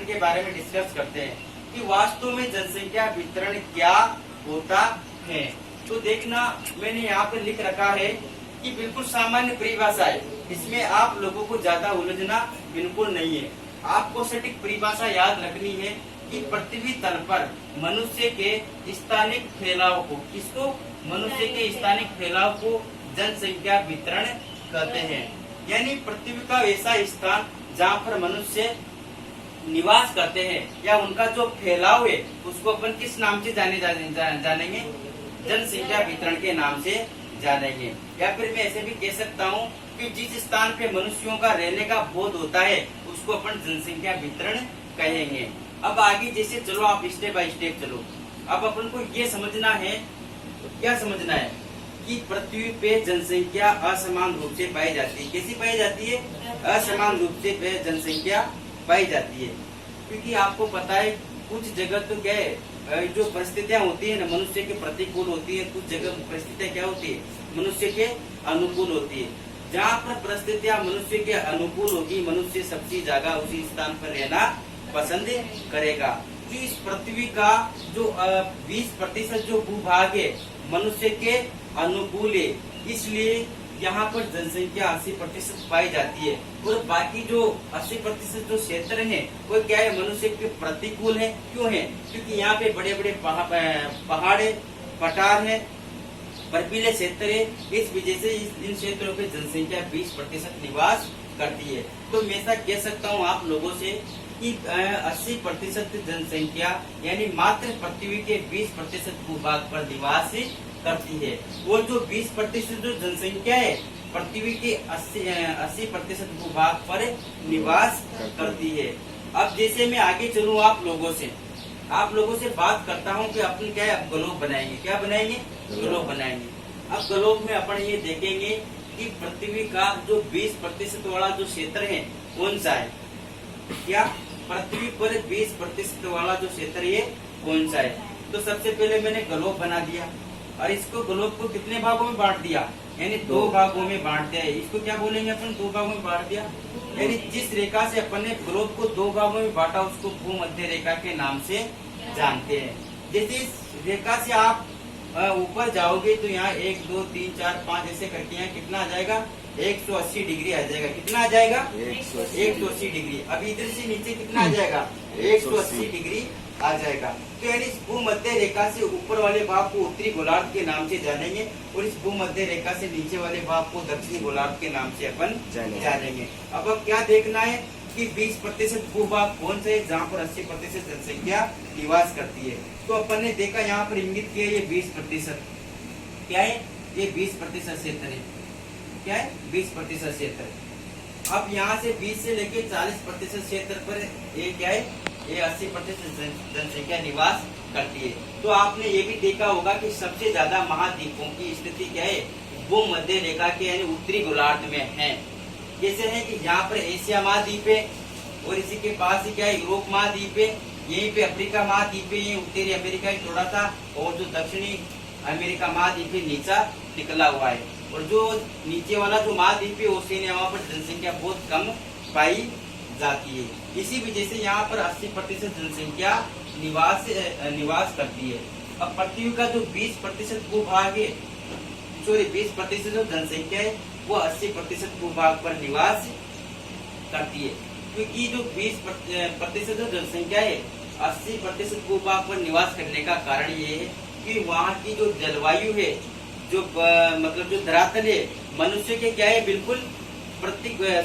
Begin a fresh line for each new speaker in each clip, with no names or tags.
वितरण के बारे में डिस्कस करते हैं कि वास्तव में जनसंख्या वितरण क्या होता है। तो देखना मैंने यहाँ पर लिख रखा है कि बिल्कुल सामान्य परिभाषा है, इसमें आप लोगों को ज्यादा उलझना बिल्कुल नहीं है। आपको सटीक परिभाषा याद रखनी है कि पृथ्वी तल पर मनुष्य के स्थानिक फैलाव को, किसको, मनुष्य के स्थानिक फैलाव को जनसंख्या वितरण कहते हैं। यानी पृथ्वी का ऐसा स्थान जहाँ पर मनुष्य निवास करते हैं या उनका जो फैलाव है उसको अपन किस नाम से जानेंगे, जनसंख्या वितरण के नाम से जानेंगे। या फिर मैं ऐसे भी कह सकता हूँ कि जिस स्थान पे मनुष्यों का रहने का बोध होता है उसको अपन जनसंख्या वितरण कहेंगे। अब आगे जैसे चलो, आप स्टेप बाय स्टेप चलो। अब अपन को ये समझना है, क्या समझना है कि पृथ्वी पे जनसंख्या असमान रूप से पाई जाती है। कैसी पाई जाती है? असमान रूप से जनसंख्या पाई जाती है। क्योंकि आपको पता है कुछ जगह तो क्या है, जो परिस्थितियां होती है ना मनुष्य के प्रतिकूल होती है, कुछ जगह परिस्थितियां क्या होती है, मनुष्य के अनुकूल होती है। जहाँ पर परिस्थितियां मनुष्य के अनुकूल होगी, मनुष्य सबसे ज्यादा उसी स्थान पर रहना पसंद करेगा। तो इस पृथ्वी का जो 20% जो भूभाग है मनुष्य के अनुकूल है, इसलिए यहाँ पर जनसंख्या 80% पाई जाती है। और बाकी जो 80% जो क्षेत्र है वो क्या है, मनुष्य के प्रतिकूल है। क्यों है? क्योंकि यहाँ पे बड़े बड़े पहाड़ है, पठार है, बर्फीले क्षेत्र है। इस वजह से इन क्षेत्रों पे जनसंख्या 20% निवास करती है। तो मैं ऐसा कह सकता हूँ आप लोगों से कि 80% जनसंख्या यानी मात्र पृथ्वी के 20% भूभाग पर निवास करती है। और जो 20% जो जनसंख्या है पृथ्वी के 80% भूभाग पर निवास करती है। अब जैसे मैं आगे चलूँ आप लोगों से बात करता हूँ कि अपन क्या है, अब ग्लोब बनाएंगे। क्या बनाएंगे? ग्लोब बनाएंगे। अब ग्लोब में अपन ये देखेंगे कि पृथ्वी का जो 20% वाला जो क्षेत्र है कौन सा है। क्या पृथ्वी पर 20% वाला जो क्षेत्र है कौन सा है? तो सबसे पहले मैंने ग्लोब बना दिया और इसको ग्लोब को कितने भागों में बांट दिया, यानी 2 भागों में बांट दिया। इसको क्या बोलेंगे अपन? 2 भागों में बांट दिया। यानी जिस रेखा से अपन ने ग्लोब को 2 भागों में बांटा उसको भूमध्य रेखा के नाम से जानते हैं। जैसे इस रेखा से आप ऊपर जाओगे तो यहाँ 1 2 3 4 5 ऐसे करके यहाँ कितना आ जाएगा, 180 डिग्री आ जाएगा। कितना आ जाएगा? 180 डिग्री। अभी इधर से नीचे कितना आ जाएगा? 180 डिग्री आ जाएगा। तो यानी इस भूमध्य रेखा से ऊपर वाले भाग को उत्तरी गोलार्ध के नाम से जानेंगे और इस भूमध्य रेखा से नीचे वाले भाग को दक्षिणी गोलार्ध के नाम से अपन जानेंगे। अब क्या देखना है कि 20% भूभाग कौन से है जहाँ पर 80% जनसंख्या निवास करती है। तो अपन ने देखा यहाँ पर इंगित किया ये 20% क्या है, ये 20% क्षेत्र है। क्या है? 20% क्षेत्र। अब यहाँ से 20 से लेके 40% क्षेत्र पर ये क्या है, ये 80% जनसंख्या निवास करती है। तो आपने ये भी देखा होगा कि सबसे ज्यादा महाद्वीपों की स्थिति क्या है, भूमध्य रेखा के यानी उत्तरी गोलार्ध में है। जैसे है कि यहाँ पर एशिया महाद्वीप है और इसी के पास ही क्या है, यूरोप महाद्वीप है, यहीं पे अफ्रीका महाद्वीप है, ये उत्तरी अमेरिका है थोड़ा सा, और जो दक्षिणी अमेरिका महाद्वीप है नीचा निकला हुआ है। और जो नीचे वाला जो महाद्वीप है ओशिनिया, वहाँ पर जनसंख्या बहुत कम पाई जाती है। इसी वजह से यहाँ पर 80% जनसंख्या निवास करती है। अब पृथ्वी का जो 20% भूभाग है, 20% जो जनसंख्या है वो 80% भूभाग पर निवास करती है। क्योंकि जो 20% जो जनसंख्या है 80% भूभाग पर निवास करने का कारण ये है कि वहाँ की जो जलवायु है, जो मतलब जो धरातल है मनुष्य के क्या है, बिल्कुल प्रतिकूल है।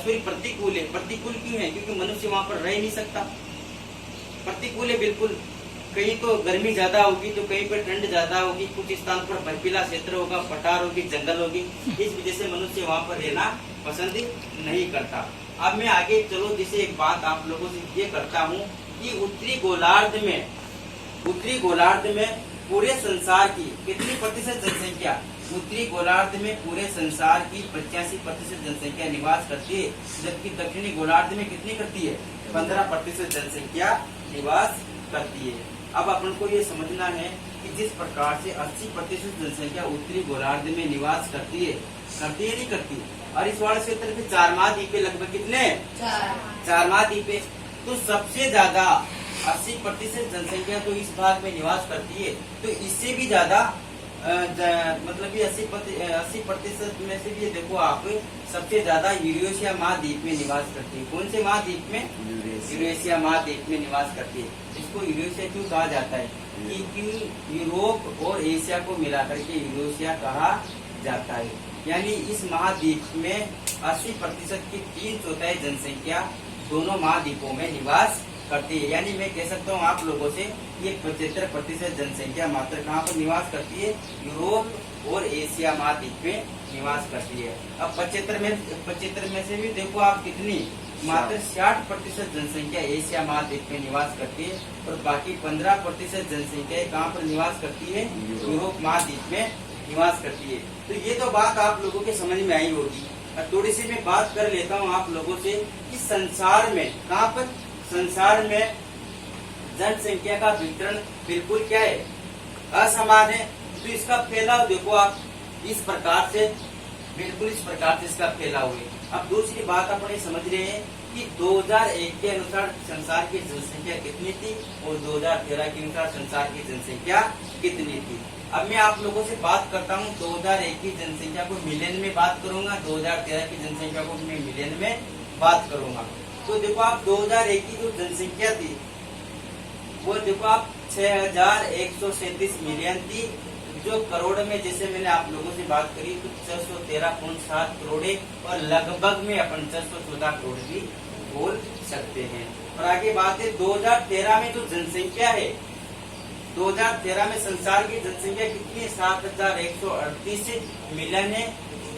प्रतिकूल क्यों है? क्योंकि मनुष्य वहाँ पर रह नहीं सकता। प्रतिकूल है बिल्कुल। कहीं तो गर्मी ज्यादा होगी तो कहीं पर ठंड ज्यादा होगी, कुछ स्थान पर बर्फीला क्षेत्र होगा, पठार होगी, जंगल होगी। इस वजह से मनुष्य वहाँ पर रहना पसंद नहीं करता। अब मैं आगे चलो, जैसे एक बात आप लोगों से ये करता हूँ कि उत्तरी गोलार्ध में पूरे संसार की कितनी प्रतिशत जनसंख्या, उत्तरी गोलार्ध में पूरे संसार की 85% जनसंख्या निवास करती है, जबकि दक्षिणी गोलार्ध में कितनी करती है, 15% जनसंख्या निवास करती है। अब अपन को ये समझना है कि जिस प्रकार से 80% जनसंख्या उत्तरी गोलार्ध में निवास करती है नहीं करती। और इस वाले क्षेत्र पे 4 महाद्वीप लगभग कितने, 4 महाद्वीप। तो सबसे ज्यादा 80% जनसंख्या तो इस भाग में निवास करती है। तो इससे भी ज्यादा मतलब ये 80% में से भी देखो आप, सबसे ज्यादा यूरेशिया महाद्वीप में निवास करती है। कौन से महाद्वीप में? यूरेशिया महाद्वीप में निवास करती है। इसको यूरेशिया क्यों कहा जाता है? क्योंकि यूरोप और एशिया को मिलाकर के यूरेशिया कहा जाता है। यानी इस महाद्वीप में 80% की 3/4 जनसंख्या दोनों महाद्वीपों में निवास करती है। यानी मैं कह सकता हूँ आप लोगों से, ये 75% जनसंख्या मात्र कहाँ पर निवास करती है? यूरोप और एशिया महाद्वीप में निवास करती है। अब 75 में से भी देखो आप कितनी, मात्र 60% जनसंख्या एशिया महाद्वीप में निवास करती है और बाकी 15% जनसंख्या कहाँ पर निवास करती है? यूरोप महाद्वीप में निवास करती है। तो ये तो बात आप लोगों के समझ में आई होगी। और थोड़ी सी मैं बात कर लेता हूँ आप लोगों से कि संसार में कहाँ पर, संसार में जनसंख्या का वितरण बिल्कुल क्या है? असमान है। तो इसका फैलाव देखो आप इस प्रकार से, बिल्कुल इस प्रकार से इसका फैलाव है। अब दूसरी बात अपने समझ रहे हैं कि 2001 के अनुसार संसार की जनसंख्या कितनी थी और 2013 के अनुसार संसार की जनसंख्या कितनी थी। अब मैं आप लोगों से बात करता हूँ 2001 की जनसंख्या को मिलियन में बात करूंगा, 2013 की जनसंख्या को मैं मिलियन में बात करूंगा। तो देखो आप 2001 की जो जनसंख्या थी वो देखो आप 6137 मिलियन थी, जो करोड़ में जैसे मैंने आप लोगों से बात करी तो 613.7 करोड़ है और लगभग में अपन 614 करोड़ भी बोल सकते हैं। और आगे बात है 2013 में जो जनसंख्या है, 2013 में संसार की जनसंख्या कितनी है? 7138 मिलियन है,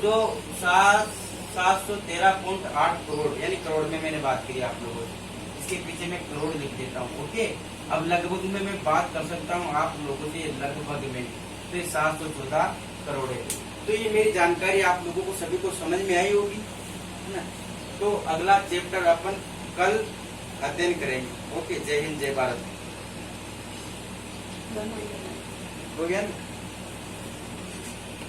जो 713.8 करोड़, यानी करोड़ में मैंने बात करी आप लोगों से। इसके पीछे मैं करोड़ लिख देता हूँ। ओके, अब लगभग में मैं बात कर सकता हूँ आप लोगों से, लगभग में तो 714 करोड़ है। तो ये मेरी जानकारी आप लोगों को सभी को समझ में आई होगी, है ना। तो अगला चैप्टर अपन कल अध्ययन करेंगे। ओके, जय हिंद, जय भारत। हो गया ना?